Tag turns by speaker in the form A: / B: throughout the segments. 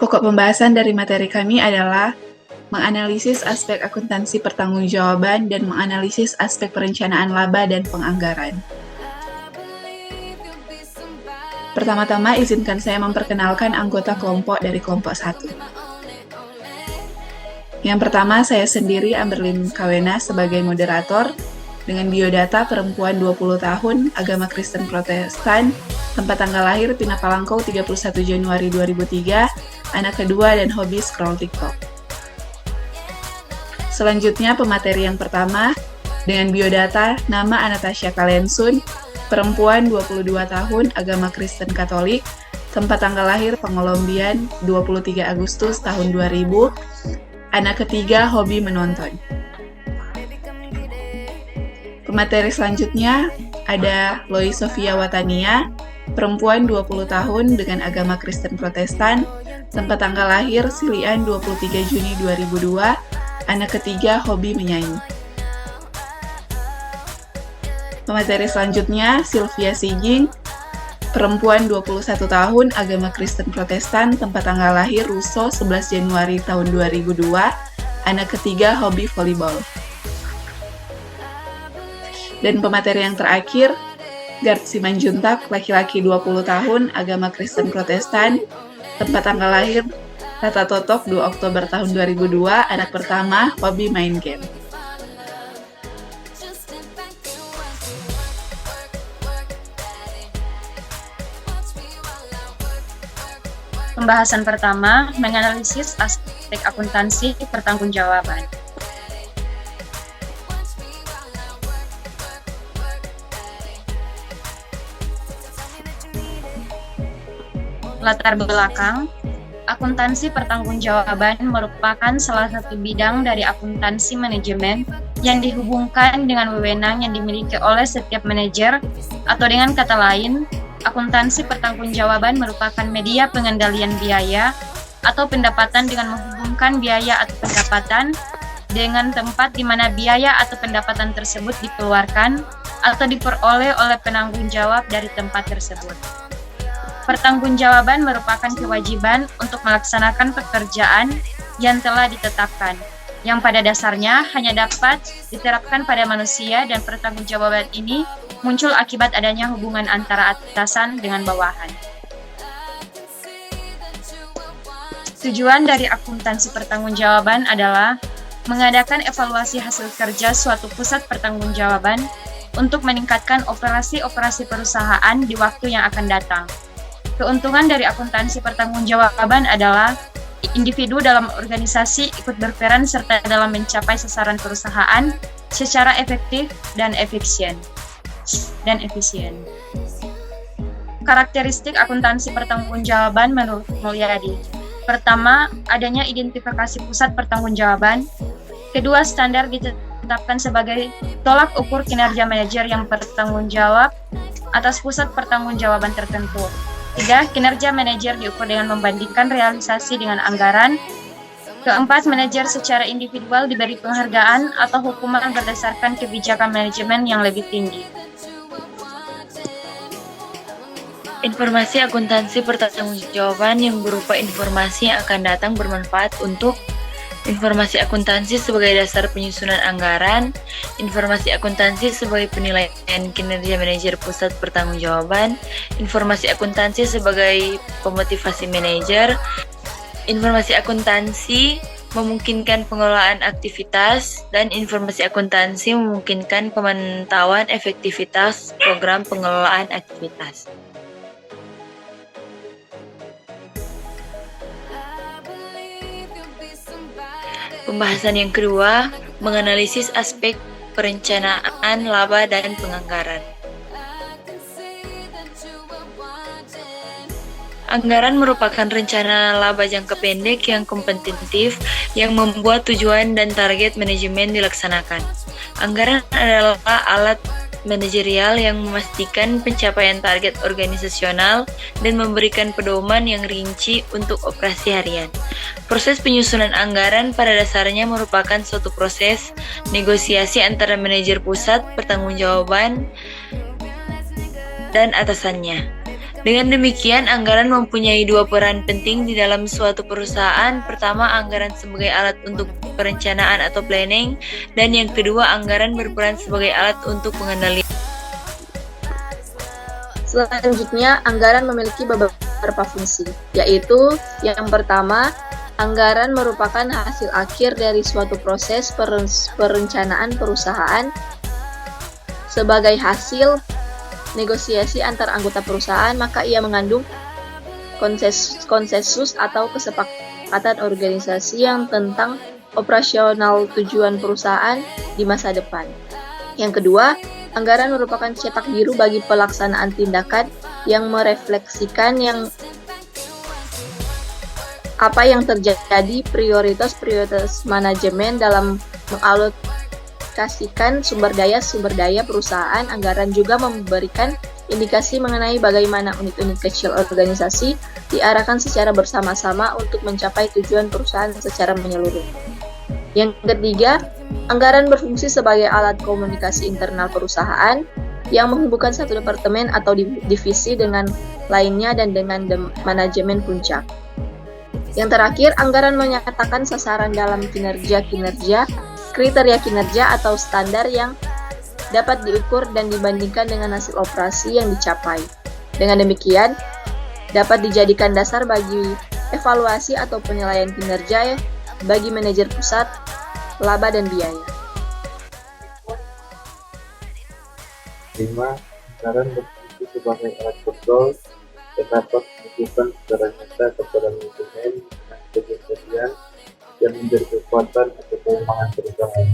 A: Pokok pembahasan dari materi kami adalah menganalisis aspek akuntansi pertanggungjawaban dan menganalisis aspek perencanaan laba dan penganggaran. Pertama-tama, izinkan saya memperkenalkan anggota kelompok dari kelompok 1. Yang pertama, saya sendiri, Amberlin Kawena, sebagai moderator, dengan biodata perempuan 20 tahun, agama Kristen Protestan, tempat tanggal lahir Pinapalangkau 31 Januari 2003, anak kedua dan hobi scroll TikTok. Selanjutnya, pemateri yang pertama, dengan biodata nama Anastasia Kalensun, perempuan 22 tahun, agama Kristen Katolik, tempat tanggal lahir Pengolombian 23 Agustus tahun 2000, anak ketiga hobi menonton. Pemateri selanjutnya ada Loy Sofia Watania, perempuan 20 tahun dengan agama Kristen Protestan, tempat tanggal lahir Silian 23 Juni 2002, anak ketiga hobi menyanyi. Pemateri selanjutnya Sylvia Sijing, perempuan 21 tahun, agama Kristen Protestan, tempat tanggal lahir Russo 11 Januari tahun 2002, anak ketiga hobi volleyball. Dan pemateri yang terakhir, Gard Simanjuntak, laki-laki 20 tahun, agama Kristen Protestan, tempat tanggal lahir Tata Totok 2 Oktober tahun 2002, anak pertama, hobi main game.
B: Pembahasan pertama, menganalisis aspek akuntansi pertanggungjawaban. Latar belakang, akuntansi pertanggungjawaban merupakan salah satu bidang dari akuntansi manajemen yang dihubungkan dengan wewenang yang dimiliki oleh setiap manajer, atau dengan kata lain, akuntansi pertanggungjawaban merupakan media pengendalian biaya atau pendapatan dengan menghubungkan biaya atau pendapatan dengan tempat di mana biaya atau pendapatan tersebut dikeluarkan atau diperoleh oleh penanggung jawab dari tempat tersebut. Pertanggungjawaban merupakan kewajiban untuk melaksanakan pekerjaan yang telah ditetapkan, yang pada dasarnya hanya dapat diterapkan pada manusia, dan pertanggungjawaban ini muncul akibat adanya hubungan antara atasan dengan bawahan. Tujuan dari akuntansi pertanggungjawaban adalah mengadakan evaluasi hasil kerja suatu pusat pertanggungjawaban untuk meningkatkan operasi-operasi perusahaan di waktu yang akan datang. Keuntungan dari akuntansi pertanggungjawaban adalah individu dalam organisasi ikut berperan serta dalam mencapai sasaran perusahaan secara efektif dan efisien. Karakteristik akuntansi pertanggungjawaban menurut Mulyadi. Pertama, adanya identifikasi pusat pertanggungjawaban. Kedua, standar ditetapkan sebagai tolak ukur kinerja manajer yang bertanggung jawab atas pusat pertanggungjawaban tertentu. 3. Kinerja manajer diukur dengan membandingkan realisasi dengan anggaran. Keempat, manajer secara individual diberi penghargaan atau hukuman berdasarkan kebijakan manajemen yang lebih tinggi.
C: Informasi akuntansi pertanggungjawaban yang berupa informasi yang akan datang bermanfaat untuk informasi akuntansi sebagai dasar penyusunan anggaran, informasi akuntansi sebagai penilaian kinerja manajer pusat pertanggungjawaban, informasi akuntansi sebagai pemotivasi manajer, informasi akuntansi memungkinkan pengelolaan aktivitas, dan informasi akuntansi memungkinkan pemantauan efektivitas program pengelolaan aktivitas. Pembahasan yang kedua, menganalisis aspek perencanaan laba dan penganggaran. Anggaran merupakan rencana laba jangka pendek yang kompetitif yang membuat tujuan dan target manajemen dilaksanakan. Anggaran adalah alat manajerial yang memastikan pencapaian target organisasional dan memberikan pedoman yang rinci untuk operasi harian. Proses penyusunan anggaran pada dasarnya merupakan suatu proses negosiasi antara manajer pusat pertanggungjawaban dan atasannya. Dengan demikian, anggaran mempunyai dua peran penting di dalam suatu perusahaan. Pertama, anggaran sebagai alat untuk perencanaan atau planning, dan yang kedua, anggaran berperan sebagai alat untuk pengendalian.
D: Selanjutnya, anggaran memiliki beberapa fungsi, yaitu yang pertama, anggaran merupakan hasil akhir dari suatu proses perencanaan perusahaan sebagai hasil negosiasi antar anggota perusahaan, maka ia mengandung konsensus atau kesepakatan organisasi yang tentang operasional tujuan perusahaan di masa depan. Yang kedua, anggaran merupakan cetak biru bagi pelaksanaan tindakan yang merefleksikan apa yang terjadi, prioritas manajemen dalam mengalokasikan sumber daya perusahaan. Anggaran juga memberikan indikasi mengenai bagaimana unit-unit kecil organisasi diarahkan secara bersama-sama untuk mencapai tujuan perusahaan secara menyeluruh. Yang ketiga, anggaran berfungsi sebagai alat komunikasi internal perusahaan yang menghubungkan satu departemen atau divisi dengan lainnya dan dengan manajemen puncak. Yang terakhir, anggaran menyatakan sasaran dalam kinerja, kriteria kinerja atau standar yang dapat diukur dan dibandingkan dengan hasil operasi yang dicapai. Dengan demikian, dapat dijadikan dasar bagi evaluasi atau penilaian kinerja bagi manajer pusat, laba dan biaya.
E: 5. Anggaran berfungsi sebagai alat kontrol dan dapat menunjukkan secara nyata kepada manajemen dengan kejadian yang menjadi kekuatan atau kelemahan perusahaan.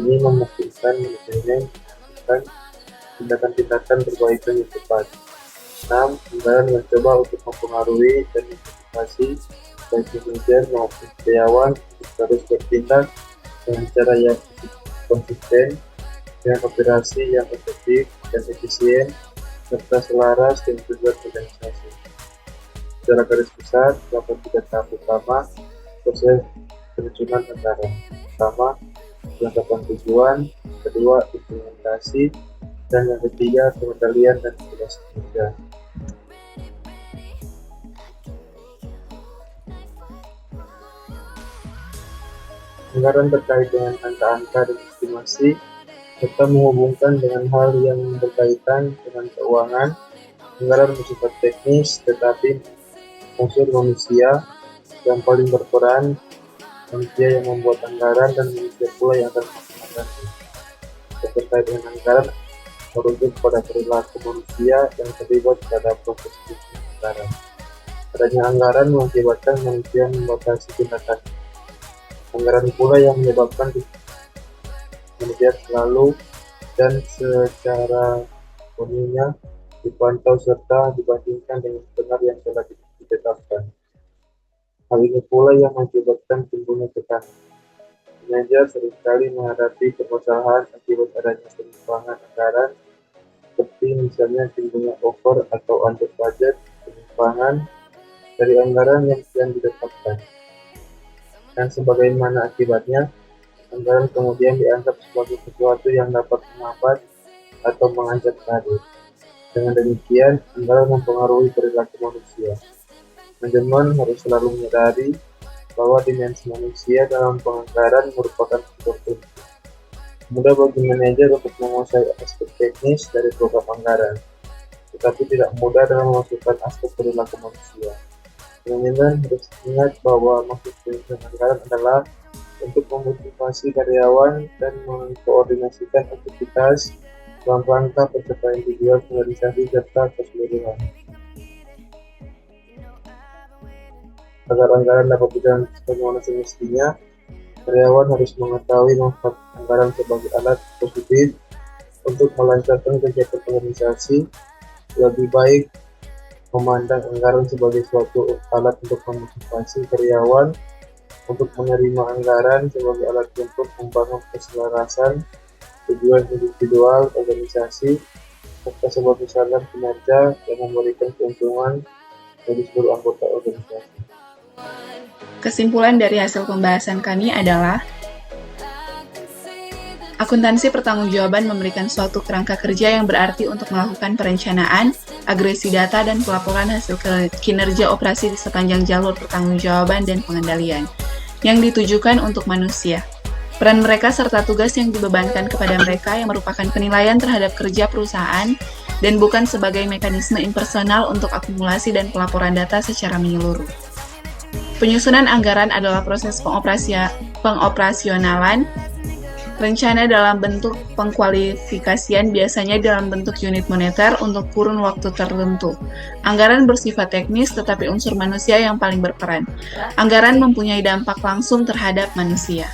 E: Ini memungkinkan manajemen melakukan tindakan-tindakan perbaikan yang tepat. 6. Anggaran mencoba untuk mempengaruhi dan memotivasi baik manajer maupun karyawan untuk terus bertindak dengan cara yang konsisten, dengan operasi yang efektif dan efisien, serta selaras dengan tujuan organisasi. Secara garis besar, dapat 3 tahap utama proses penyusunan anggaran. Pertama, penetapan tujuan, kedua, implementasi, dan yang ketiga, pengendalian dan evaluasi kinerja. Anggaran terkait dengan angka-angka dan estimasi, serta menghubungkan dengan hal yang berkaitan dengan keuangan. Anggaran bersifat teknis, tetapi unsur manusia yang paling berperan, manusia yang membuat anggaran dan manusia pula yang akan melaksanakannya. Terkait dengan anggaran merujuk pada perilaku manusia yang terlibat pada proses penyusunan anggaran. Adanya anggaran mengakibatkan manusia membatasi tindakan. Anggaran pula yang menyebabkan manajer selalu dan secara penuhnya dipantau serta dibandingkan dengan benar yang telah ditetapkan. Hal ini pula yang mengakibatkan timbulnya tekanan. Manajer seringkali menghadapi permasalahan akibat adanya penyimpangan anggaran, seperti misalnya timbulnya over atau under budget, penyimpangan dari anggaran yang ditetapkan. Dan sebagaimana akibatnya, anggaran kemudian dianggap sebagai sesuatu yang dapat menghambat atau mengancam karir. Dengan demikian, anggaran mempengaruhi perilaku manusia. Manajemen harus selalu menyadari bahwa dimensi manusia dalam penganggaran merupakan faktor penting. Mudah bagi manajer untuk menguasai aspek teknis dari program anggaran, tetapi tidak mudah dalam memasukkan aspek perilaku manusia. Manajemen harus ingat bahwa maksud penyusunan anggaran adalah untuk memotivasi karyawan dan mengkoordinasikan aktivitas dalam rangka pencapaian tujuan organisasi serta keseluruhan. Agar anggaran dapat berjalan sebagaimana semestinya, karyawan harus mengetahui manfaat anggaran sebagai alat positif untuk melancarkan kegiatan organisasi. Lebih baik memandang anggaran sebagai suatu alat untuk memotivasi karyawan untuk menerima anggaran sebagai alat untuk membangun keselarasan tujuan individual organisasi serta sebagai standar kinerja yang memberikan keuntungan bagi seluruh anggota organisasi.
A: Kesimpulan dari hasil pembahasan kami adalah akuntansi pertanggungjawaban memberikan suatu kerangka kerja yang berarti untuk melakukan perencanaan, agresi data, dan pelaporan hasil kinerja operasi di sepanjang jalur pertanggungjawaban dan pengendalian yang ditujukan untuk manusia. Peran mereka serta tugas yang dibebankan kepada mereka yang merupakan penilaian terhadap kerja perusahaan dan bukan sebagai mekanisme impersonal untuk akumulasi dan pelaporan data secara menyeluruh. Penyusunan anggaran adalah proses pengoperasionalan rencana dalam bentuk pengkualifikasian, biasanya dalam bentuk unit moneter untuk kurun waktu tertentu. Anggaran bersifat teknis, tetapi unsur manusia yang paling berperan. Anggaran mempunyai dampak langsung terhadap manusia.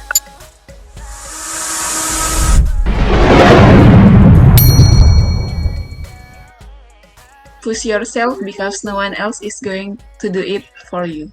A: Push yourself because no one else is going to do it for you.